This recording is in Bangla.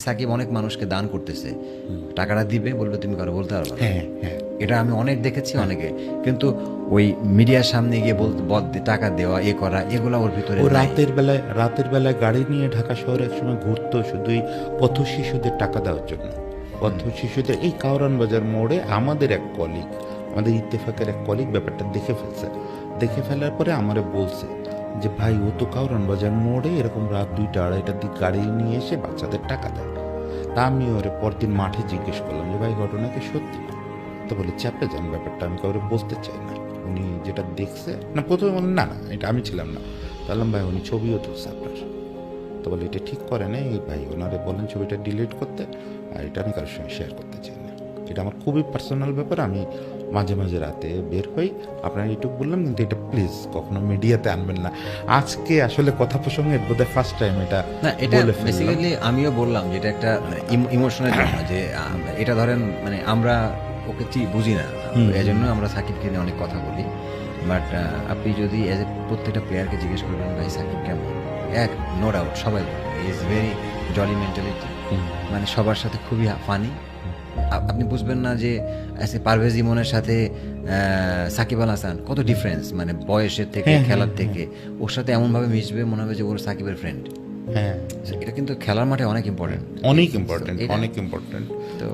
সাকিব অনেক মানুষকে দান করতেছে, টাকাটা দিবে, বলবে তুমি কারো বলতে পারবে না। হ্যাঁ হ্যাঁ এটা আমি অনেক দেখেছি অনেকে, কিন্তু ওই মিডিয়ার সামনে গিয়ে টাকা দেওয়া এ করা এগুলো ওর ভিতরে ও নাই। রাতের বেলায় গাড়ি নিয়ে ঢাকা শহরে একসময় ঘুরতো শুধুই পথ শিশুদের টাকা দেওয়ার জন্য। পথ শিশুদের এই কাউরান বাজার মোড়ে আমাদের এক কলিগ, আমাদের ইত্তেফাকের এক কলিগ ব্যাপারটা দেখে ফেলছে। দেখে ফেলার পরে আমারে বলছে যে ভাই ও তো কাউরান বাজার মোড়ে এরকম রাত 2টা-2:30টার দিকে গাড়ি নিয়ে এসে বাচ্চাদের টাকা দেয়। তা আমি ওরে পরদিন মাঠে জিজ্ঞেস করলাম যে ভাই ঘটনা কি সত্যি? তো বলে চাপে যান, ব্যাপারটা আমি কাউরে বলতে চাই না। উনি যেটা দেখছে না, প্রথমে বলেন না না এটা আমি ছিলাম না। বললাম ভাই উনি ছবিও তুলছে আপনার। তো বলে এটা ঠিক করে না এই ভাই, ওনারে বলেন ছবিটা ডিলিট করতে, আর এটা আমি কারোর সঙ্গে শেয়ার করতে চাই না। এটা আমার খুবই পার্সোনাল ব্যাপার, আমি মাঝে মাঝে রাতে বের হই। আপনার এইটুকু বললাম, কিন্তু এটা প্লিজ কখনো মিডিয়াতে আনবেন না। আজকে আসলে কথা প্রসঙ্গে বোধহয় ফার্স্ট টাইম এটা না, এটা বলে ফেললাম। বেসিক্যালি আমিও বললাম যে এটা একটা ইমোশনের জন্য, যে এটা ধরেন মানে আমরা ওকে বুঝি না, এই জন্য আমরা সাকিবকে নিয়ে অনেক কথা বলি। বাট আপনি যদি এজ এ প্রত্যেকটা প্লেয়ারকে জিজ্ঞেস করবেন ভাই সাকিব কেমন, নো ডাউট সবাই ইজ ভেরি জলি মেন্টালিটি, মানে সবার সাথে খুবই ফানি। আপনি বুঝবেন না যে এসে পারভেজ ইমনের সাথে সাকিব আল হাসান কত ডিফারেন্স, মানে বয়সের থেকে খেলার থেকে। ওর সাথে এমনভাবে মিশবে মনে হবে যে ওর সাকিবের ফ্রেন্ড। হ্যাঁ এটা কিন্তু খেলার মাঠে অনেক ইম্পর্টেন্ট, অনেক ইম্পর্টেন্ট, অনেক ইম্পর্টেন্ট। তো